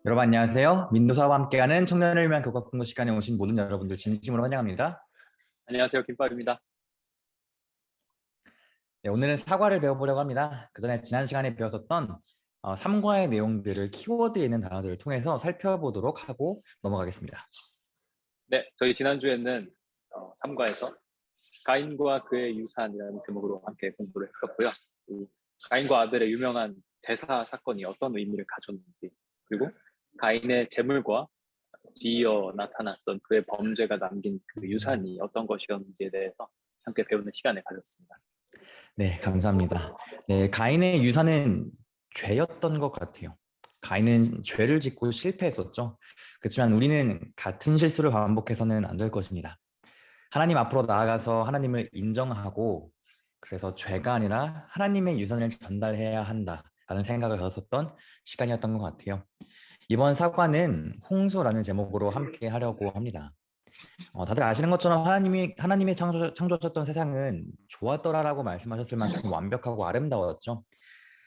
여러분 안녕하세요. 민도사와 함께하는 청년을 위한 교과 공부 시간에 오신 모든 여러분들 진심으로 환영합니다. 안녕하세요. 김밥입니다. 네, 오늘은 사과를 배워보려고 합니다. 그 전에 지난 시간에 배웠었던 삼과의 내용들을 키워드에 있는 단어들을 통해서 살펴보도록 하고 넘어가겠습니다. 네, 저희 지난주에는 3과에서 가인과 그의 유산이라는 제목으로 함께 공부를 했었고요. 이 가인과 아벨의 유명한 제사 사건이 어떤 의미를 가졌는지, 그리고 가인의 재물과 뒤이어 나타났던 그의 범죄가 남긴 그 유산이 어떤 것이었는지에 대해서 함께 배우는 시간을 가졌습니다. 네, 감사합니다. 네, 가인의 유산은 죄였던 것 같아요. 가인은 죄를 짓고 실패했었죠. 그렇지만 우리는 같은 실수를 반복해서는 안 될 것입니다. 하나님 앞으로 나아가서 하나님을 인정하고 그래서 죄가 아니라 하나님의 유산을 전달해야 한다라는 생각을 가졌었던 시간이었던 것 같아요. 이번 사과는 홍수라는 제목으로 함께 하려고 합니다. 다들 아시는 것처럼 하나님이 창조하셨던 세상은 좋았더라라고 말씀하셨을 만큼 완벽하고 아름다웠죠.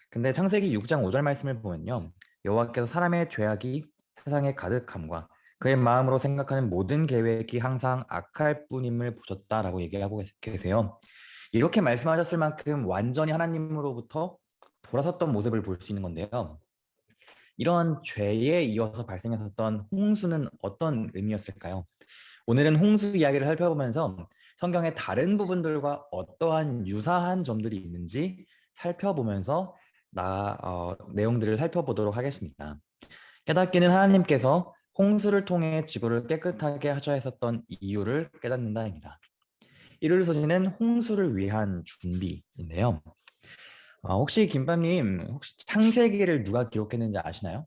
근데 창세기 6장 5절 말씀을 보면요. 여호와께서 사람의 죄악이 세상에 가득함과 그의 마음으로 생각하는 모든 계획이 항상 악할 뿐임을 보셨다라고 얘기하고 계세요. 이렇게 말씀하셨을 만큼 완전히 하나님으로부터 돌아섰던 모습을 볼 수 있는 건데요. 이런 죄에 이어서 발생했었던 홍수는 어떤 의미였을까요? 오늘은 홍수 이야기를 살펴보면서 성경의 다른 부분들과 어떠한 유사한 점들이 있는지 살펴보면서 내용들을 살펴보도록 하겠습니다. 깨닫기는 하나님께서 홍수를 통해 지구를 깨끗하게 하셔야 했었던 이유를 깨닫는다입니다. 일요일 소지는 홍수를 위한 준비인데요. 혹시 김밥님, 혹시 창세기를 누가 기록했는지 아시나요?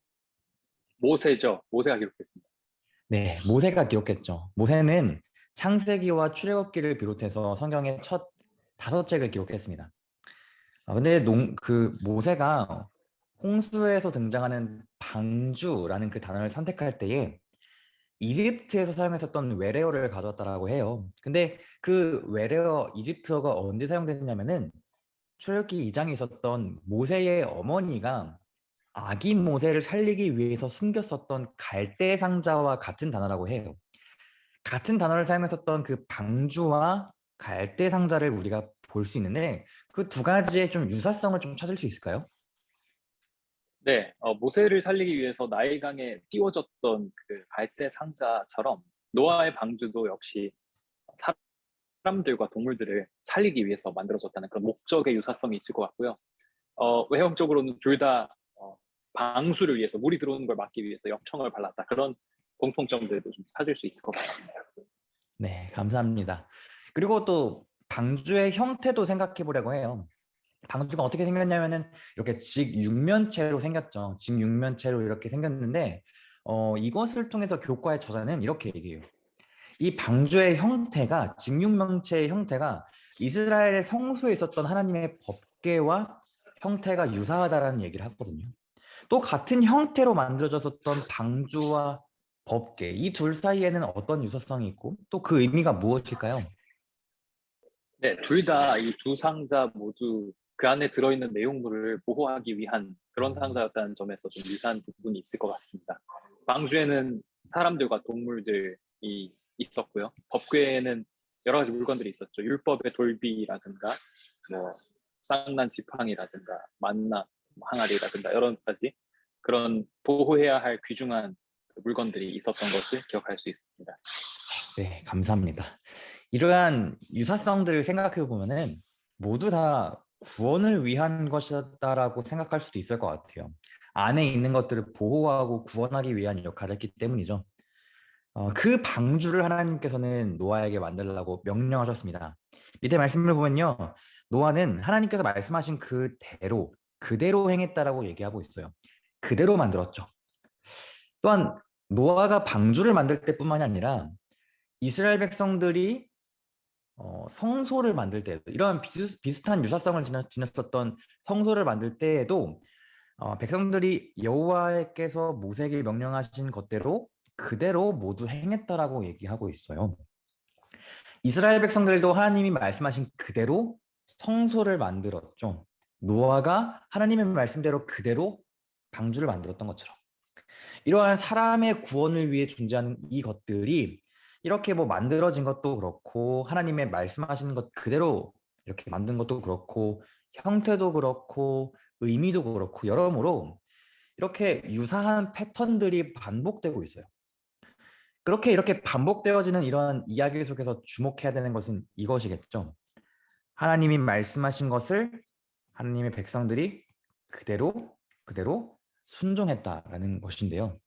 모세죠. 모세가 기록했습니다. 네, 모세가 기록했죠. 모세는 창세기와 출애굽기를 비롯해서 성경의 첫 5책을 기록했습니다. 근데 그 모세가 홍수에서 등장하는 방주라는 그 단어를 선택할 때에 이집트에서 사용했었던 외래어를 가져왔다라고 해요. 근데 그 외래어 이집트어가 언제 사용됐냐면은 출애굽기 2장에 있었던 모세의 어머니가 아기 모세를 살리기 위해서 숨겼었던 갈대 상자와 같은 단어라고 해요. 같은 단어를 사용했었던 그 방주와 갈대 상자를 우리가 볼 수 있는데 그 두 가지의 좀 유사성을 좀 찾을 수 있을까요? 네, 모세를 살리기 위해서 나일강에 띄워졌던 그 갈대 상자처럼 노아의 방주도 역시 사람들과 동물들을 살리기 위해서 만들어졌다는 그런 목적의 유사성이 있을 것 같고요. 외형적으로는 둘 다 방수를 위해서 물이 들어오는 걸 막기 위해서 역청을 발랐다. 그런 공통점들도 좀 찾을 수 있을 것 같습니다. 네, 감사합니다. 그리고 또 방주의 형태도 생각해 보려고 해요. 방주가 어떻게 생겼냐면은 이렇게 직육면체로 생겼죠. 직육면체로 이렇게 생겼는데 이것을 통해서 교과의 저자는 이렇게 얘기해요. 이 방주의 형태가 직육면체의 형태가 이스라엘 성소에 있었던 하나님의 법궤와 형태가 유사하다라는 얘기를 하거든요. 또 같은 형태로 만들어졌었던 방주와 법궤 이 둘 사이에는 어떤 유사성이 있고 또 그 의미가 무엇일까요? 네, 둘 다 이 두 상자 모두 그 안에 들어있는 내용물을 보호하기 위한 그런 상자였다는 점에서 좀 유사한 부분이 있을 것 같습니다. 방주에는 사람들과 동물들이 있었고요. 법궤에는 여러 가지 물건들이 있었죠. 율법의 돌비라든가, 뭐, 쌍난 지팡이라든가, 만나 항아리라든가, 여러 가지 그런 보호해야 할 귀중한 물건들이 있었던 것을 기억할 수 있습니다. 네, 감사합니다. 이러한 유사성들을 생각해 보면은 모두 다 구원을 위한 것이었다라고 생각할 수도 있을 것 같아요. 안에 있는 것들을 보호하고 구원하기 위한 역할을 했기 때문이죠. 그 방주를 하나님께서는 노아에게 만들라고 명령하셨습니다. 밑에 말씀을 보면요. 노아는 하나님께서 말씀하신 그대로 행했다라고 얘기하고 있어요. 그대로 만들었죠. 또한 노아가 방주를 만들 때뿐만이 아니라 이스라엘 백성들이 성소를 만들 때 이런 비슷한 유사성을 지녔었던 성소를 만들 때에도 백성들이 여호와께서 모세에게 명령하신 것대로 그대로 모두 행했다라고 얘기하고 있어요. 이스라엘 백성들도 하나님이 말씀하신 그대로 성소를 만들었죠. 노아가 하나님의 말씀대로 그대로 방주를 만들었던 것처럼. 이러한 사람의 구원을 위해 존재하는 이 것들이 이렇게 뭐 만들어진 것도 그렇고 하나님의 말씀하시는 것 그대로 이렇게 만든 것도 그렇고 형태도 그렇고 의미도 그렇고 여러모로 이렇게 유사한 패턴들이 반복되고 있어요. 그렇게 이렇게 반복되어지는 이러한 이야기 속에서 주목해야 되는 것은 이것이겠죠. 하나님이 말씀하신 것을 하나님의 백성들이 그대로 순종했다라는 것인데요.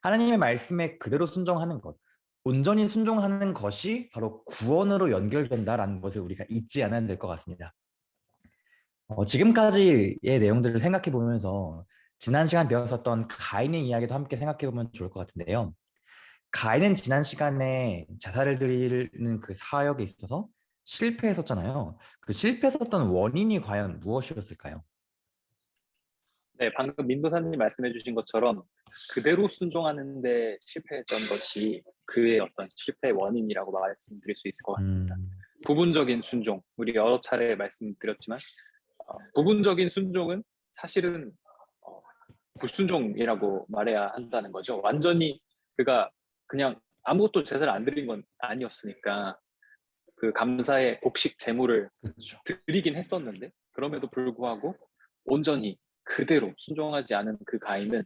하나님의 말씀에 그대로 순종하는 것, 온전히 순종하는 것이 바로 구원으로 연결된다라는 것을 우리가 잊지 않아야 될 것 같습니다. 지금까지의 내용들을 생각해 보면서 지난 시간 배웠었던 가인의 이야기도 함께 생각해 보면 좋을 것 같은데요. 가인은 지난 시간에 제사를 드리는 그 사역에 있어서 실패했었잖아요. 그 실패했었던 원인이 과연 무엇이었을까요? 네, 방금 민도사님 말씀해 주신 것처럼 그대로 순종하는데 실패했던 것이 그의 어떤 실패의 원인이라고 말씀드릴 수 있을 것 같습니다. 음, 부분적인 순종, 우리 여러 차례 말씀드렸지만 부분적인 순종은 사실은 어, 불순종이라고 말해야 한다는 거죠. 완전히 그가 그냥 아무것도 제사를 안 드린 건 아니었으니까 그 감사의 곡식 제물을 그렇죠. 드리긴 했었는데 그럼에도 불구하고 온전히 그대로 순종하지 않은 그 가인은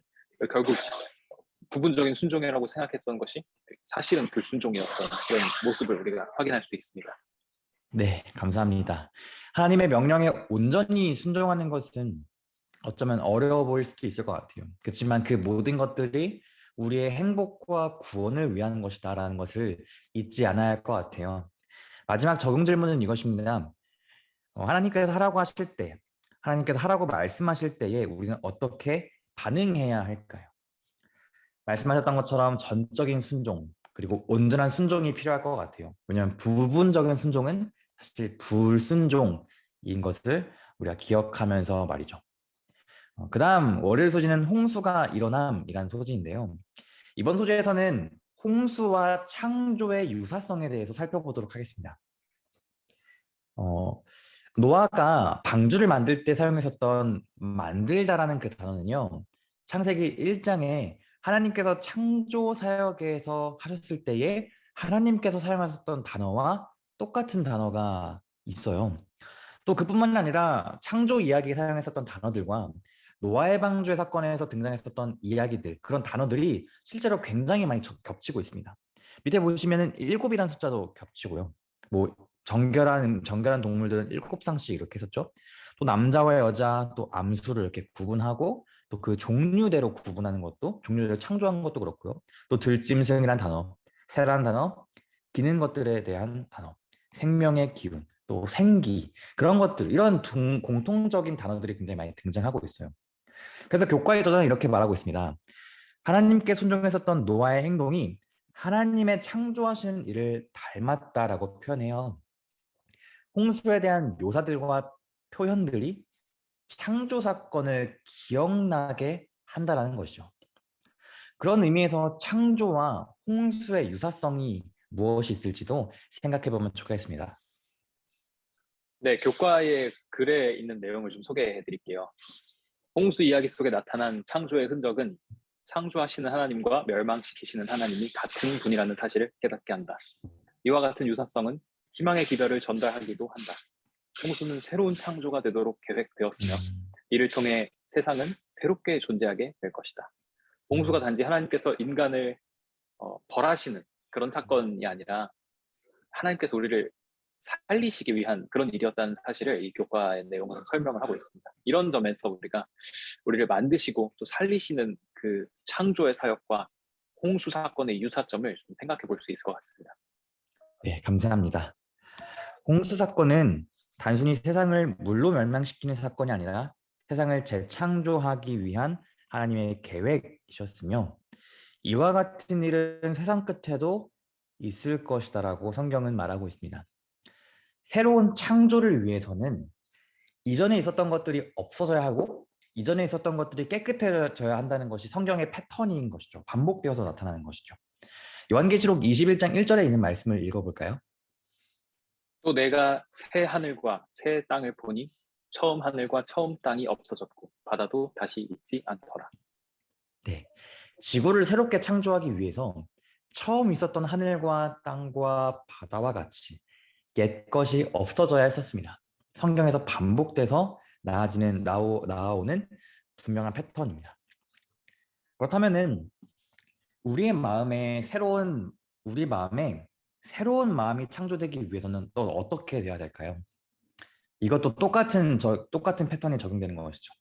결국 부분적인 순종이라고 생각했던 것이 사실은 불순종이었던 그런 모습을 우리가 확인할 수 있습니다. 네, 감사합니다. 하나님의 명령에 온전히 순종하는 것은 어쩌면 어려워 보일 수도 있을 것 같아요. 그렇지만 그 모든 것들이 우리의 행복과 구원을 위한 것이다라는 것을 잊지 않아야 할 것 같아요. 마지막 적용 질문은 이것입니다. 하나님께서 하라고 하실 때, 하나님께서 하라고 말씀하실 때에 우리는 어떻게 반응해야 할까요? 말씀하셨던 것처럼 전적인 순종, 그리고 온전한 순종이 필요할 것 같아요. 왜냐하면 부분적인 순종은 사실 불순종인 것을 우리가 기억하면서 말이죠. 그 다음 월요일 소지는 홍수가 일어남이란 소지인데요. 이번 소재에서는 홍수와 창조의 유사성에 대해서 살펴보도록 하겠습니다. 어, 노아가 방주를 만들 때 사용했었던 만들다라는 그 단어는요. 창세기 1장에 하나님께서 창조 사역에서 하셨을 때에 하나님께서 사용하셨던 단어와 똑같은 단어가 있어요. 또 그뿐만 아니라 창조 이야기에 사용했었던 단어들과 노아의 방주의 사건에서 등장했었던 이야기들, 그런 단어들이 실제로 굉장히 많이 겹치고 있습니다. 밑에 보시면은 일곱이라는 숫자도 겹치고요. 뭐 정결한 동물들은 일곱 쌍씩 이렇게 했었죠. 또 남자와 여자, 또 암수를 이렇게 구분하고 또 그 종류대로 구분하는 것도 종류대로 창조한 것도 그렇고요. 또 들짐승이란 단어, 새라는 단어, 기는 것들에 대한 단어, 생명의 기운, 또 생기 그런 것들 이런 공통적인 단어들이 굉장히 많이 등장하고 있어요. 그래서 교과의 저자는 이렇게 말하고 있습니다. 하나님께 순종했었던 노아의 행동이 하나님의 창조하시는 일을 닮았다라고 표현해요. 홍수에 대한 묘사들과 표현들이 창조 사건을 기억나게 한다라는 것이죠. 그런 의미에서 창조와 홍수의 유사성이 무엇이 있을지도 생각해 보면 좋겠습니다. 네, 교과의 글에 있는 내용을 좀 소개해 드릴게요. 홍수 이야기 속에 나타난 창조의 흔적은 창조하시는 하나님과 멸망시키시는 하나님이 같은 분이라는 사실을 깨닫게 한다. 이와 같은 유사성은 희망의 기별을 전달하기도 한다. 홍수는 새로운 창조가 되도록 계획되었으며 음, 이를 통해 세상은 새롭게 존재하게 될 것이다. 홍수가 음, 단지 하나님께서 인간을 벌하시는 그런 사건이 아니라 하나님께서 우리를 살리시기 위한 그런 일이었다는 사실을 이 교과의 내용은 설명을 하고 있습니다. 이런 점에서 우리가 우리를 만드시고 또 살리시는 그 창조의 사역과 홍수 사건의 유사점을 좀 생각해 볼 수 있을 것 같습니다. 네, 감사합니다. 홍수 사건은 단순히 세상을 물로 멸망시키는 사건이 아니라 세상을 재창조하기 위한 하나님의 계획이셨으며 이와 같은 일은 세상 끝에도 있을 것이다라고 성경은 말하고 있습니다. 새로운 창조를 위해서는 이전에 있었던 것들이 없어져야 하고 이전에 있었던 것들이 깨끗해져야 한다는 것이 성경의 패턴인 것이죠. 반복되어서 나타나는 것이죠. 요한계시록 21장 1절에 있는 말씀을 읽어볼까요? 또 내가 새 하늘과 새 땅을 보니 처음 하늘과 처음 땅이 없어졌고 바다도 다시 있지 않더라. 네, 지구를 새롭게 창조하기 위해서 처음 있었던 하늘과 땅과 바다와 같이 옛 것이 없어져야 했었습니다. 성경에서 반복돼서 나오는 분명한 패턴입니다. 그렇다면은 우리 마음에 새로운 마음이 창조되기 위해서는 또 어떻게 돼야 될까요? 이것도 똑같은 패턴이 적용되는 것이죠.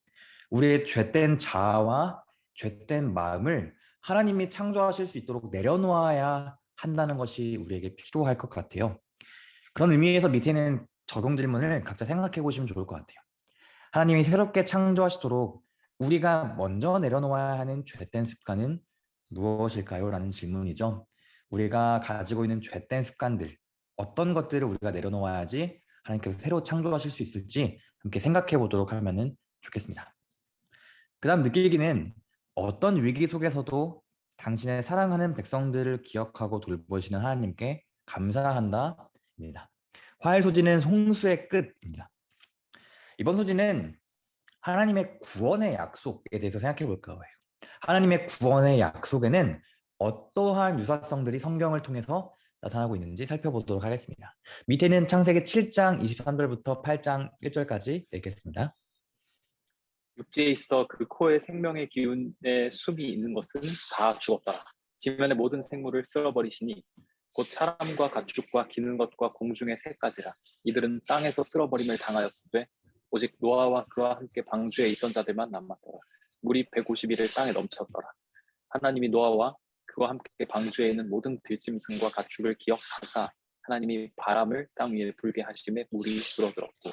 우리의 죄된 자아와 죄된 마음을 하나님이 창조하실 수 있도록 내려놓아야 한다는 것이 우리에게 필요할 것 같아요. 그런 의미에서 밑에 있는 적용 질문을 각자 생각해 보시면 좋을 것 같아요. 하나님이 새롭게 창조하시도록 우리가 먼저 내려놓아야 하는 죄된 습관은 무엇일까요? 라는 질문이죠. 우리가 가지고 있는 죄된 습관들, 어떤 것들을 우리가 내려놓아야지 하나님께서 새로 창조하실 수 있을지 함께 생각해 보도록 하면 좋겠습니다. 그 다음 느끼기는 어떤 위기 속에서도 당신의 사랑하는 백성들을 기억하고 돌보시는 하나님께 감사한다입니다. 화해 소지는 홍수의 끝입니다. 이번 소지는 하나님의 구원의 약속에 대해서 생각해 볼 거예요. 하나님의 구원의 약속에는 어떠한 유사성들이 성경을 통해서 나타나고 있는지 살펴보도록 하겠습니다. 밑에는 창세기 7장 23절부터 8장 1절까지 읽겠습니다. 육지에 있어 그 코에 생명의 기운의 숨이 있는 것은 다 죽었더라. 지면의 모든 생물을 쓸어버리시니 곧 사람과 가축과 기는 것과 공중의 새까지라. 이들은 땅에서 쓸어버림을 당하였으되 오직 노아와 그와 함께 방주에 있던 자들만 남았더라. 물이 150일을 땅에 넘쳤더라. 하나님이 노아와 그와 함께 방주에 있는 모든 들짐승과 가축을 기억하사 하나님이 바람을 땅 위에 불게 하심에 물이 줄어들었고.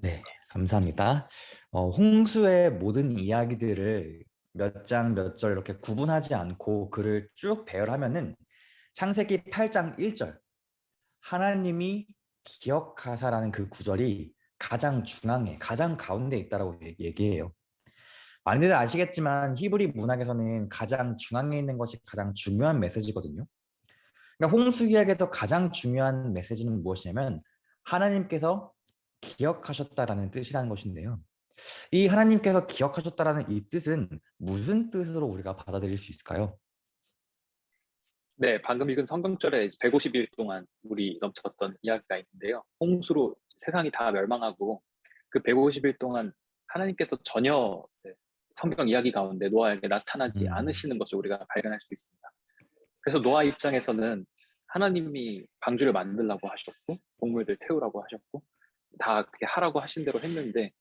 네, 감사합니다. 홍수의 모든 이야기들을 몇 장 몇 절 이렇게 구분하지 않고 글을 쭉 배열하면은 창세기 8장 1절 하나님이 기억하사라는 그 구절이 가장 중앙에 가장 가운데 있다라고 얘기해요. 많이들 아시겠지만 히브리 문학에서는 가장 중앙에 있는 것이 가장 중요한 메시지거든요. 그러니까 홍수 이야기에서 가장 중요한 메시지는 무엇이냐면 하나님께서 기억하셨다라는 뜻이라는 것인데요. 이 하나님께서 기억하셨다라는 이 뜻은 무슨 뜻으로 우리가 받아들일 수 있을까요? 네, 방금 읽은 성경절에 150일 동안 물이 넘쳤던 이야기가 있는데요. 홍수로 세상이 다 멸망하고 그 150일 동안 하나님께서 전혀 성경 이야기 가운데 노아에게 나타나지 음, 않으시는 것을 우리가 발견할 수 있습니다. 그래서 노아 입장에서는 하나님이 방주를 만들라고 하셨고 동물들 태우라고 하셨고 다 그렇게 하라고 하신 대로 했는데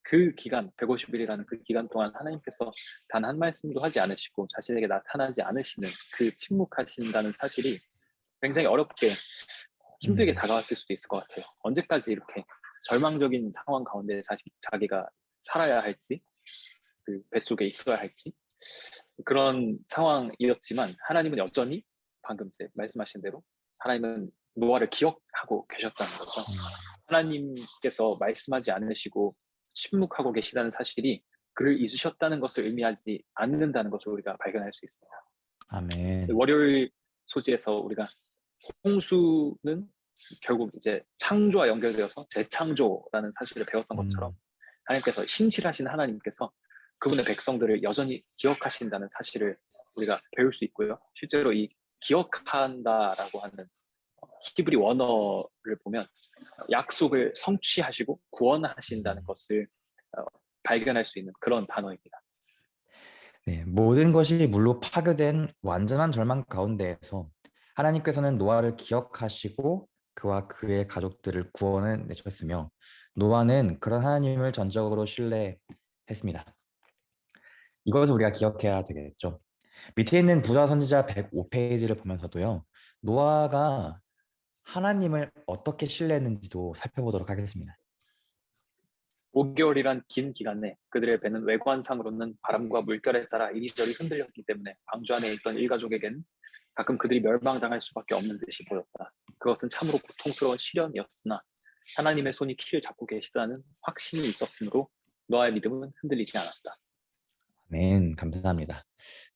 그 기간, 150일이라는 그 기간 동안 하나님께서 단 한 말씀도 하지 않으시고 자신에게 나타나지 않으시는 그 침묵하신다는 사실이 굉장히 어렵게 힘들게 음, 다가왔을 수도 있을 것 같아요. 언제까지 이렇게 절망적인 상황 가운데 자기가 살아야 할지, 그 뱃속에 있어야 할지 그런 상황이었지만 하나님은 여전히 방금 이제 말씀하신 대로 하나님은 노아를 기억하고 계셨다는 거죠. 음, 하나님께서 말씀하지 않으시고 침묵하고 계시다는 사실이 그를 잊으셨다는 것을 의미하지 않는다는 것을 우리가 발견할 수 있습니다. 아멘. 월요일 소지에서 우리가 홍수는 결국 이제 창조와 연결되어서 재창조라는 사실을 배웠던 것처럼 음, 하나님께서 신실하신 하나님께서 그분의 백성들을 여전히 기억하신다는 사실을 우리가 배울 수 있고요. 실제로 이 기억한다라고 하는 히브리 원어를 보면 약속을 성취하시고 구원하신다는 음. 것을 어, 발견할 수 있는 그런 단어입니다. 네, 모든 것이 물로 파괴된 완전한 절망 가운데에서 하나님께서는 노아를 기억하시고 그와 그의 가족들을 구원해 내셨으며 노아는 그런 하나님을 전적으로 신뢰했습니다. 이것을 우리가 기억해야 되겠죠. 밑에 있는 부자 선지자 105페이지를 보면서도요. 노아가 하나님을 어떻게 신뢰했는지도 살펴보도록 하겠습니다. 5개월이란 긴 기간 내 그들의 배는 외관상으로는 바람과 물결에 따라 이리저리 흔들렸기 때문에 방주 안에 있던 일가족에게는 가끔 그들이 멸망당할 수밖에 없는 듯이 보였다. 그것은 참으로 고통스러운 시련이었으나 하나님의 손이 키를 잡고 계시다는 확신이 있었으므로 노아의 믿음은 흔들리지 않았다. 아멘, 감사합니다.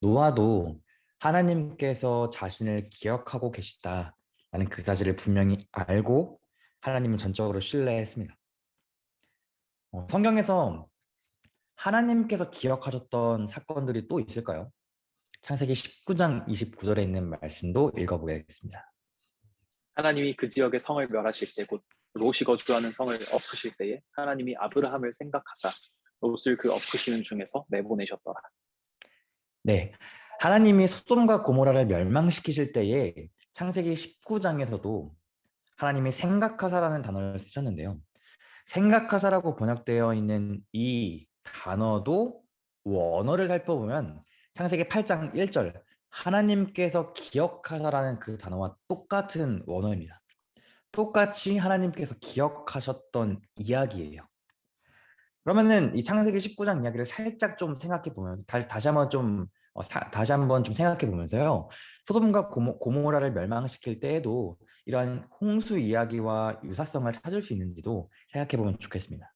노아도 하나님께서 자신을 기억하고 계시다라는 그 사실을 분명히 알고 하나님을 전적으로 신뢰했습니다. 성경에서 하나님께서 기억하셨던 사건들이 또 있을까요? 창세기 19장 29절에 있는 말씀도 읽어보겠습니다. 하나님이 그 지역의 성을 멸하실 때, 곧 롯이 거주하는 성을 엎으실 때에 하나님이 아브라함을 생각하사 롯을 그 엎으시는 중에서 내보내셨더라. 네, 하나님이 소돔과 고모라를 멸망시키실 때에 창세기 19장에서도 하나님이 생각하사라는 단어를 쓰셨는데요. 생각하사라고 번역되어 있는 이 단어도 원어를 살펴보면 창세기 8장 1절 하나님께서 기억하사라는 그 단어와 똑같은 원어입니다. 똑같이 하나님께서 기억하셨던 이야기예요. 그러면은 이 창세기 19장 이야기를 살짝 좀 생각해 보면서 다시 한번 좀 다시 한번 좀 생각해 보면서요. 소돔과 고모라를 멸망시킬 때에도 이러한 홍수 이야기와 유사성을 찾을 수 있는지도 생각해 보면 좋겠습니다.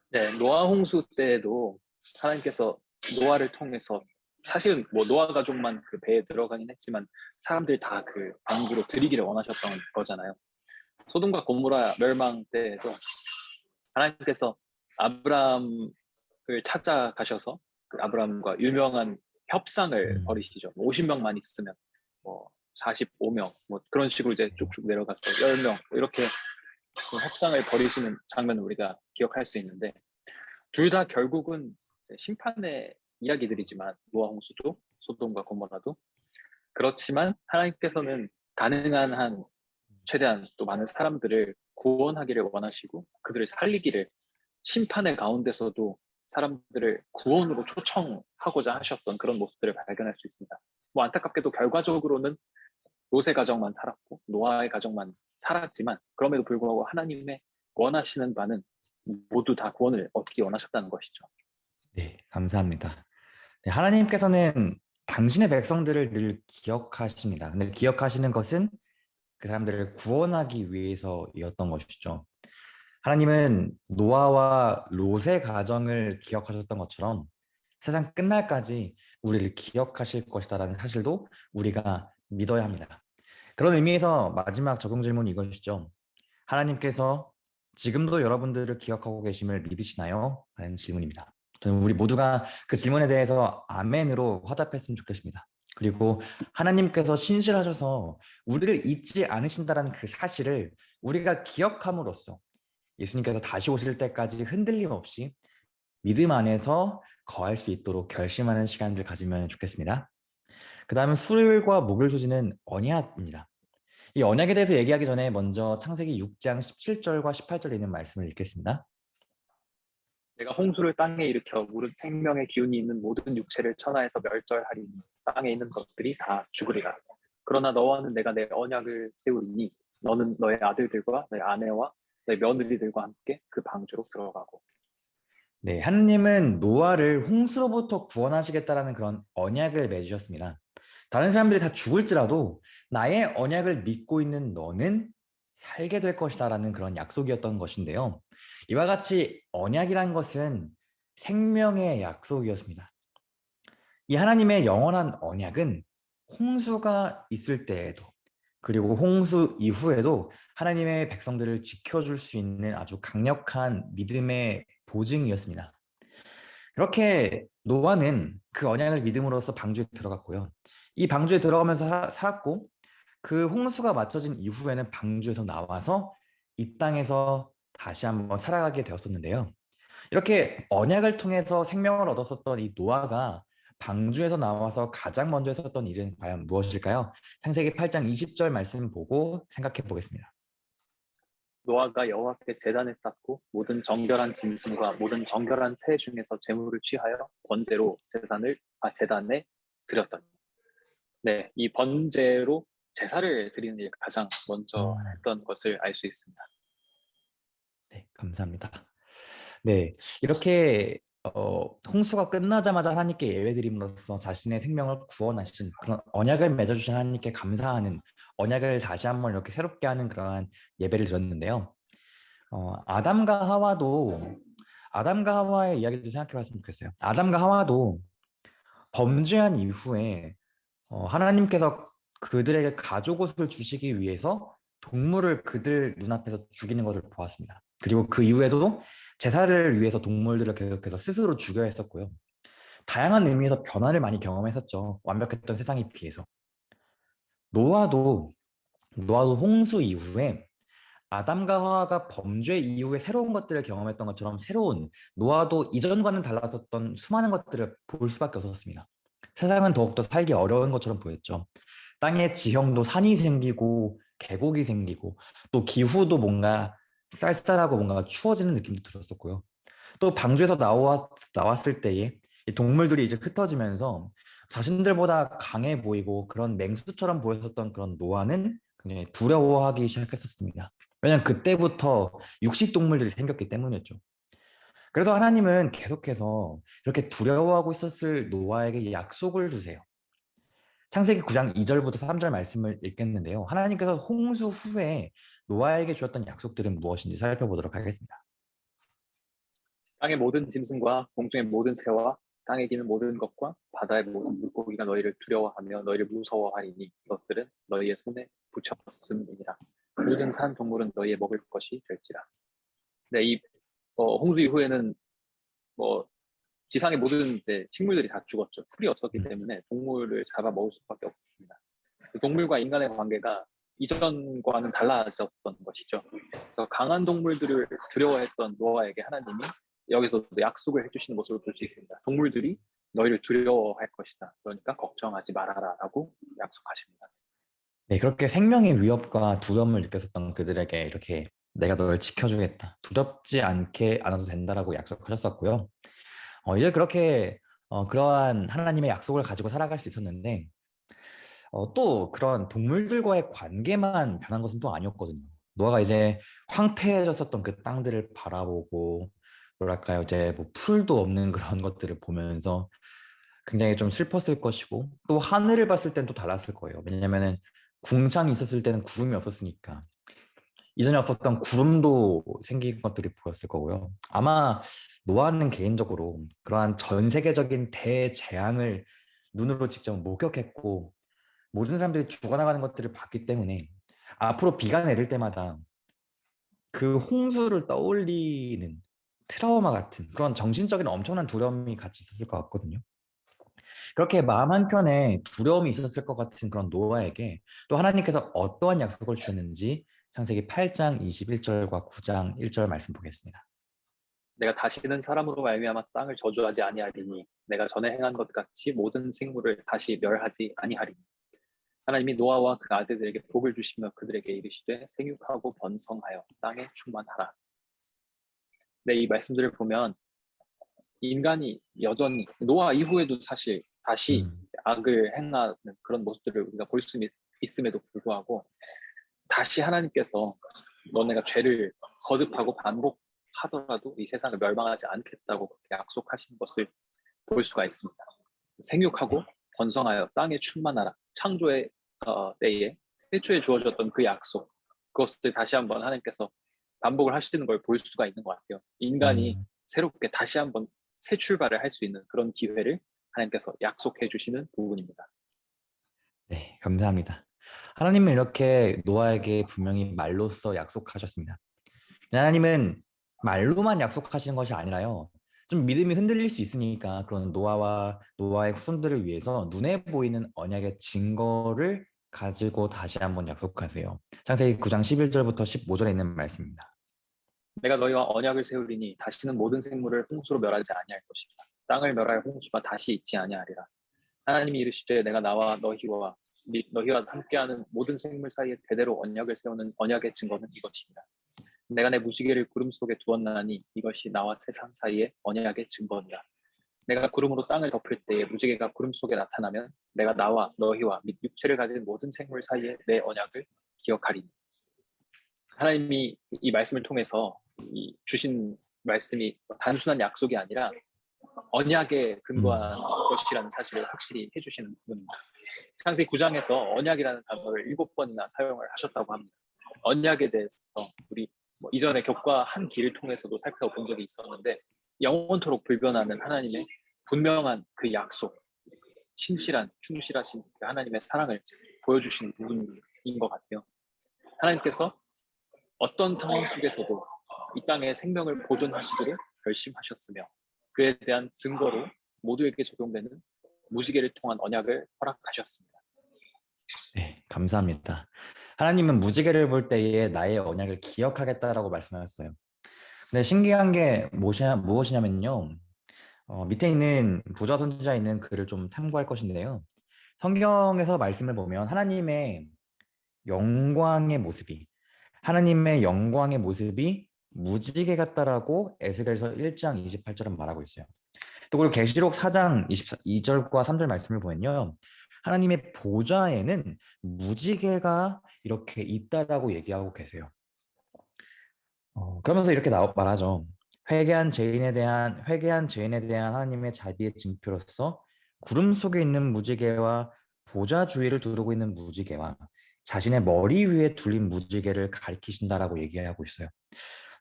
네, 노아 홍수 때에도 하나님께서 노아를 통해서, 사실은 뭐 노아 가족만 그 배에 들어가긴 했지만 사람들 다 그 방주로 들이기를 원하셨던 거잖아요. 소돔과 고모라 멸망 때에도 하나님께서 아브라함을 찾아가셔서 그 아브라함과 유명한 협상을 음, 벌이시죠. 50명만 있으면 뭐 45명 뭐 그런 식으로 이제 쭉쭉 내려가서 10명 뭐 이렇게 그 협상을 벌이시는 장면을 우리가 기억할 수 있는데, 둘 다 결국은 심판의 이야기들이지만 노아 홍수도 소돔과 고모라도 그렇지만 하나님께서는 가능한 한 최대한 또 많은 사람들을 구원하기를 원하시고 그들을 살리기를, 심판의 가운데서도 사람들을 구원으로 초청하고자 하셨던 그런 모습들을 발견할 수 있습니다. 뭐 안타깝게도 결과적으로는 롯의 가정만 살았고 노아의 가정만 살았지만 그럼에도 불구하고 하나님의 원하시는 바는 모두 다 구원을 얻기 원하셨다는 것이죠. 네, 감사합니다. 네, 하나님께서는 당신의 백성들을 늘 기억하십니다. 근데 기억하시는 것은 그 사람들을 구원하기 위해서였던 것이죠. 하나님은 노아와 롯의 가정을 기억하셨던 것처럼 세상 끝날까지 우리를 기억하실 것이다라는 사실도 우리가 믿어야 합니다. 그런 의미에서 마지막 적용 질문이 이것이죠. 하나님께서 지금도 여러분들을 기억하고 계심을 믿으시나요? 라는 질문입니다. 저는 우리 모두가 그 질문에 대해서 아멘으로 화답했으면 좋겠습니다. 그리고 하나님께서 신실하셔서 우리를 잊지 않으신다는 그 사실을 우리가 기억함으로써 예수님께서 다시 오실 때까지 흔들림 없이 믿음 안에서 거할 수 있도록 결심하는 시간을 가지면 좋겠습니다. 그 다음에 수요일과 목요일 소지는 언약입니다. 이 언약에 대해서 얘기하기 전에 먼저 창세기 6장 17절과 18절에 있는 말씀을 읽겠습니다. 내가 홍수를 땅에 일으켜 무릇 생명의 기운이 있는 모든 육체를 천하에서 멸절하리니 땅에 있는 것들이 다 죽으리라. 그러나 너와는 내가 내 언약을 세우리니 너는 너의 아들들과 너의 아내와 너의 며느리들과 함께 그 방주로 들어가고. 네, 하느님은 노아를 홍수로부터 구원하시겠다라는 그런 언약을 맺으셨습니다. 다른 사람들이 다 죽을지라도 나의 언약을 믿고 있는 너는 살게 될 것이다라는 그런 약속이었던 것인데요. 이와 같이 언약이란 것은 생명의 약속이었습니다. 이 하나님의 영원한 언약은 홍수가 있을 때에도 그리고 홍수 이후에도 하나님의 백성들을 지켜줄 수 있는 아주 강력한 믿음의 보증이었습니다. 그렇게 노아는 그 언약을 믿음으로써 방주에 들어갔고요. 이 방주에 들어가면서 살았고 그 홍수가 맞춰진 이후에는 방주에서 나와서 이 땅에서 다시 한번 살아가게 되었었는데요. 이렇게 언약을 통해서 생명을 얻었었던 이 노아가 방주에서 나와서 가장 먼저 했었던 일은 과연 무엇일까요? 창세기 8장 20절 말씀 보고 생각해 보겠습니다. 노아가 여호와께 제단을 쌓고 모든 정결한 짐승과 모든 정결한 새 중에서 제물을 취하여 번제로 제단에 드렸더니. 네, 이 번제로 제사를 드리는 일 가장 먼저 했던 것을 알 수 있습니다. 네, 감사합니다. 네, 이렇게 홍수가 끝나자마자 하나님께 예배드림으로써 자신의 생명을 구원하신 그런 언약을 맺어주신 하나님께 감사하는 언약을 다시 한번 이렇게 새롭게 하는 그러한 예배를 드렸는데요. 아담과 하와의 이야기도 생각해봤으면 좋겠어요. 아담과 하와도 범죄한 이후에 하나님께서 그들에게 가족 옷을 주시기 위해서 동물을 그들 눈앞에서 죽이는 것을 보았습니다. 그리고 그 이후에도 제사를 위해서 동물들을 계속해서 스스로 죽여야 했었고요. 다양한 의미에서 변화를 많이 경험했었죠. 완벽했던 세상에 비해서. 노아도 노아도 홍수 이후에 아담과 하와가 범죄 이후에 새로운 것들을 경험했던 것처럼 새로운 노아도 이전과는 달랐었던 수많은 것들을 볼 수밖에 없었습니다. 세상은 더욱더 살기 어려운 것처럼 보였죠. 땅의 지형도 산이 생기고 계곡이 생기고 또 기후도 뭔가 쌀쌀하고 뭔가 추워지는 느낌도 들었었고요. 또 방주에서 나왔을 때에 이 동물들이 이제 흩어지면서 자신들보다 강해 보이고 그런 맹수처럼 보였었던 그런 노아는 굉장히 두려워하기 시작했었습니다. 왜냐하면 그때부터 육식 동물들이 생겼기 때문이었죠. 그래서 하나님은 계속해서 이렇게 두려워하고 있었을 노아에게 약속을 주세요. 창세기 9장 2절부터 3절 말씀을 읽겠는데요. 하나님께서 홍수 후에 노아에게 주었던 약속들은 무엇인지 살펴보도록 하겠습니다. 땅의 모든 짐승과 공중의 모든 새와 땅에 기는 모든 것과 바다의 모든 물고기가 너희를 두려워하며 너희를 무서워하리니 이것들은 너희의 손에 붙였음이니라. 모든 산 동물은 너희의 먹을 것이 될지라. 네, 이 홍수 이후에는 뭐 지상의 모든 이제 식물들이 다 죽었죠. 풀이 없었기 때문에 동물을 잡아 먹을 수밖에 없었습니다. 그 동물과 인간의 관계가 이전과는 달라졌던 것이죠. 그래서 강한 동물들을 두려워했던 노아에게 하나님이 여기서 약속을 해주시는 모습을 볼 수 있습니다. 동물들이 너희를 두려워할 것이다. 그러니까 걱정하지 말아라라고 약속하십니다. 네, 그렇게 생명의 위협과 두려움을 느꼈었던 그들에게 이렇게 내가 너를 지켜주겠다. 두렵지 않게 않아도 된다라고 약속하셨었고요. 이제 그렇게 그러한 하나님의 약속을 가지고 살아갈 수 있었는데 또 그런 동물들과의 관계만 변한 것은 또 아니었거든요. 노아가 이제 황폐해졌었던 그 땅들을 바라보고 뭐랄까요, 이제 뭐 풀도 없는 그런 것들을 보면서 굉장히 좀 슬펐을 것이고 또 하늘을 봤을 땐 또 달랐을 거예요. 왜냐면은 궁창이 있었을 때는 구름이 없었으니까 이전에 없었던 구름도 생긴 것들이 보였을 거고요. 아마 노아는 개인적으로 그러한 전 세계적인 대재앙을 눈으로 직접 목격했고 모든 사람들이 죽어나가는 것들을 봤기 때문에 앞으로 비가 내릴 때마다 그 홍수를 떠올리는 트라우마 같은 그런 정신적인 엄청난 두려움이 같이 있었을 것 같거든요. 그렇게 마음 한켠에 두려움이 있었을 것 같은 그런 노아에게 또 하나님께서 어떠한 약속을 주셨는지 창세기 8장 21절과 9장 1절 말씀 보겠습니다. 내가 다시는 사람으로 말미암아 땅을 저주하지 아니하리니 내가 전에 행한 것 같이 모든 생물을 다시 멸하지 아니하리니 하나님이 노아와 그 아들들에게 복을 주시며 그들에게 이르시되 생육하고 번성하여 땅에 충만하라. 네, 이 말씀들을 보면 인간이 여전히 노아 이후에도 사실 다시 음, 악을 행하는 그런 모습들을 우리가 볼 수 있음에도 불구하고 다시 하나님께서 너네가 죄를 거듭하고 반복하더라도 이 세상을 멸망하지 않겠다고 그렇게 약속하시는 것을 볼 수가 있습니다. 생육하고 번성하여 땅에 충만하라. 창조의 때에 태초에 주어졌던 그 약속, 그것을 다시 한번 하나님께서 반복을 하시는 걸 볼 수가 있는 것 같아요. 인간이 음, 새롭게 다시 한번 새 출발을 할 수 있는 그런 기회를 하나님께서 약속해 주시는 부분입니다. 네, 감사합니다. 하나님은 이렇게 노아에게 분명히 말로써 약속하셨습니다. 하나님은 말로만 약속하시는 것이 아니라요. 좀 믿음이 흔들릴 수 있으니까 그런 노아와 노아의 후손들을 위해서 눈에 보이는 언약의 증거를 가지고 다시 한번 약속하세요. 창세기 9장 11절부터 15절에 있는 말씀입니다. 내가 너희와 언약을 세우리니 다시는 모든 생물을 홍수로 멸하지 아니할 것이다. 땅을 멸할 홍수가 다시 있지 아니하리라. 하나님이 이르시되 내가 나와 너희와 함께하는 모든 생물 사이에 대대로 언약을 세우는 언약의 증거는 이것입니다. 내가 내 무지개를 구름 속에 두었나니 이것이 나와 세상 사이의 언약의 증거니라. 내가 구름으로 땅을 덮을 때에 무지개가 구름 속에 나타나면 내가 나와 너희와 및 육체를 가진 모든 생물 사이에 내 언약을 기억하리니. 하나님이 이 말씀을 통해서 이 주신 말씀이 단순한 약속이 아니라 언약에 근거한 음, 것이라는 사실을 확실히 해주시는 부분입니다. 창세기 9장에서 언약이라는 단어를 7번이나 사용을 하셨다고 합니다. 언약에 대해서 우리 이전에 격과한 길을 통해서도 살펴본 적이 있었는데 영원토록 불변하는 하나님의 분명한 그 약속, 신실한, 충실하신 그 하나님의 사랑을 보여주시는 부분인 것 같아요. 하나님께서 어떤 상황 속에서도 이 땅의 생명을 보존하시기로 결심하셨으며 그에 대한 증거로 모두에게 적용되는 무지개를 통한 언약을 허락하셨습니다. 네, 감사합니다. 하나님은 무지개를 볼 때에 나의 언약을 기억하겠다라고 말씀하셨어요. 근데 신기한 게 무엇이냐면요. 밑에 있는 부자 선지자에 있는 글을 좀 탐구할 것인데요. 성경에서 말씀을 보면 하나님의 영광의 모습이 무지개 같다라고 에스겔서 1장 28절은 말하고 있어요. 또 그리고 계시록 4장 22절과 3절 말씀을 보면요. 하나님의 보좌에는 무지개가 이렇게 있다라고 얘기하고 계세요. 그러면서 이렇게 말하죠. 회개한 죄인에 대한 하나님의 자비의 징표로서 구름 속에 있는 무지개와 보좌 주위를 두르고 있는 무지개와 자신의 머리 위에 둘린 무지개를 가리키신다라고 얘기하고 있어요.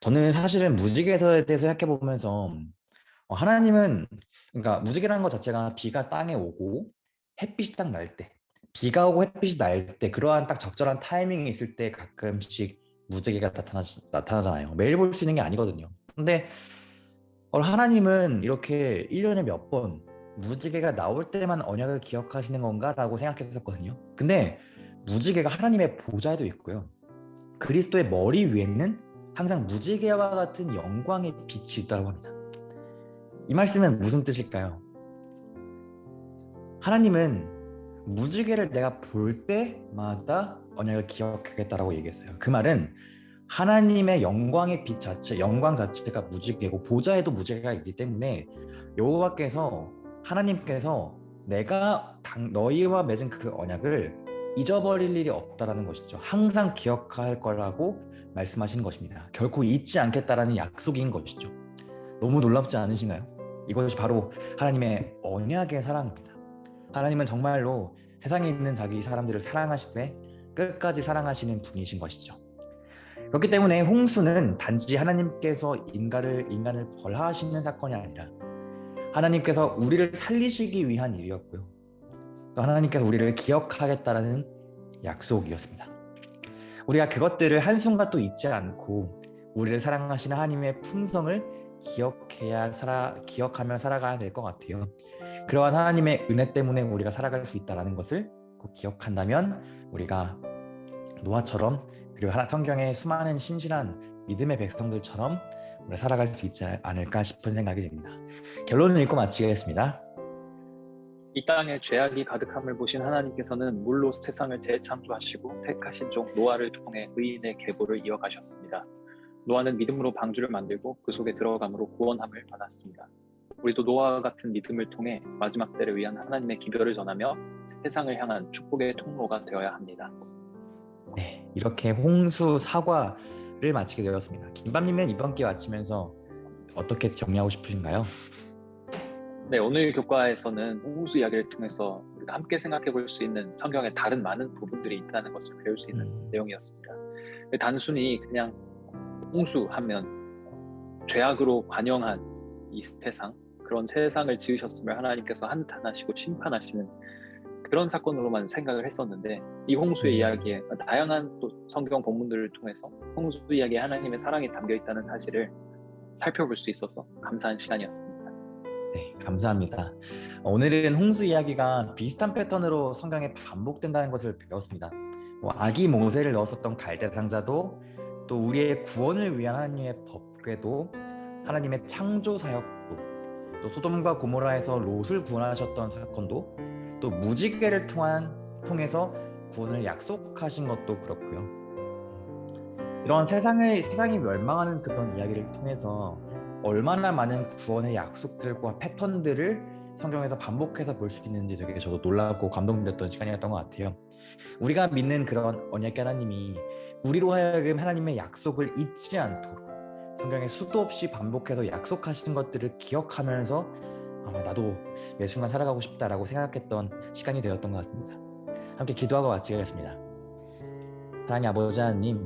저는 사실은 무지개에 대해서 생각해 보면서 하나님은 그러니까 무지개라는 것 자체가 비가 땅에 오고 햇빛이 딱 날 때, 비가 오고 햇빛이 날 때 그러한 딱 적절한 타이밍이 있을 때 가끔씩 무지개가 나타나잖아요. 매일 볼 수 있는 게 아니거든요. 근데 하나님은 이렇게 1년에 몇 번 무지개가 나올 때만 언약을 기억하시는 건가라고 생각했었거든요. 근데 무지개가 하나님의 보좌에도 있고요. 그리스도의 머리 위에는 항상 무지개와 같은 영광의 빛이 있다고 합니다. 이 말씀은 무슨 뜻일까요? 하나님은 무지개를 내가 볼 때마다 언약을 기억하겠다라고 얘기했어요. 그 말은 하나님의 영광의 빛 자체, 영광 자체가 무지개고 보좌에도 무지개가 있기 때문에 여호와께서 하나님께서 내가 너희와 맺은 그 언약을 잊어버릴 일이 없다라는 것이죠. 항상 기억할 거라고 말씀하시는 것입니다. 결코 잊지 않겠다라는 약속인 것이죠. 너무 놀랍지 않으신가요? 이것이 바로 하나님의 언약의 사랑입니다. 하나님은 정말로 세상에 있는 자기 사람들을 사랑하시되 끝까지 사랑하시는 분이신 것이죠. 그렇기 때문에 홍수는 단지 하나님께서 인간을 벌하시는 사건이 아니라 하나님께서 우리를 살리시기 위한 일이었고요. 또 하나님께서 우리를 기억하겠다라는 약속이었습니다. 우리가 그것들을 한순간도 잊지 않고 우리를 사랑하시는 하나님의 품성을 기억하며 살아가야 될 것 같아요. 그러한 하나님의 은혜 때문에 우리가 살아갈 수 있다는 것을 꼭 기억한다면 우리가 노아처럼 그리고 성경의 수많은 신실한 믿음의 백성들처럼 우리가 살아갈 수 있지 않을까 싶은 생각이 듭니다. 결론을 읽고 마치겠습니다. 이 땅에 죄악이 가득함을 보신 하나님께서는 물로 세상을 재창조하시고 택하신 종 노아를 통해 의인의 계보를 이어가셨습니다. 노아는 믿음으로 방주를 만들고 그 속에 들어감으로 구원함을 받았습니다. 우리도 노아와 같은 믿음을 통해 마지막 때를 위한 하나님의 기별을 전하며 세상을 향한 축복의 통로가 되어야 합니다. 네, 이렇게 홍수 사과를 마치게 되었습니다. 김밤님은 이번 기회 마치면서 어떻게 정리하고 싶으신가요? 네, 오늘 교과에서는 홍수 이야기를 통해서 우리가 함께 생각해 볼 수 있는 성경의 다른 많은 부분들이 있다는 것을 배울 수 있는 내용이었습니다. 단순히 그냥 홍수하면 죄악으로 관영한 이 세상, 그런 세상을 지으셨으며 하나님께서 한탄하시고 심판하시는 그런 사건으로만 생각을 했었는데 이 홍수의 이야기에 다양한 또 성경 본문들을 통해서 홍수 이야기에 하나님의 사랑이 담겨 있다는 사실을 살펴볼 수 있어서 감사한 시간이었습니다. 네, 감사합니다. 오늘은 홍수 이야기가 비슷한 패턴으로 성경에 반복된다는 것을 배웠습니다. 아기 모세를 넣었었던 갈대 상자도 또 우리의 구원을 위한 하나님의 법궤도 하나님의 창조 사역도 또 소돔과 고모라에서 롯을 구원하셨던 사건도 또 무지개를 통해서 구원을 약속하신 것도 그렇고요. 이런 세상이 멸망하는 그런 이야기를 통해서 얼마나 많은 구원의 약속들과 패턴들을 성경에서 반복해서 볼 수 있는지 되게 저도 놀랍고 감동됐던 시간이었던 것 같아요. 우리가 믿는 그런 언약의 하나님이 우리로 하여금 하나님의 약속을 잊지 않도록 성경에 수도 없이 반복해서 약속하신 것들을 기억하면서 나도 매 순간 살아가고 싶다라고 생각했던 시간이 되었던 것 같습니다. 함께 기도하고 마치겠습니다. 사랑의 아버지 하나님,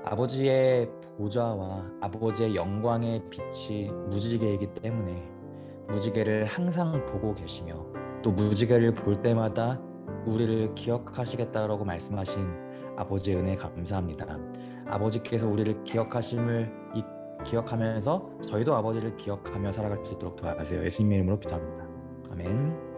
아버지의 보좌와 아버지의 영광의 빛이 무지개이기 때문에 무지개를 항상 보고 계시며 또 무지개를 볼 때마다 우리를 기억하시겠다라고 말씀하신 아버지의 은혜 감사합니다. 아버지께서 우리를 기억하면서 저희도 아버지를 기억하며 살아갈 수 있도록 도와주세요. 예수님의 이름으로 기도합니다. 아멘.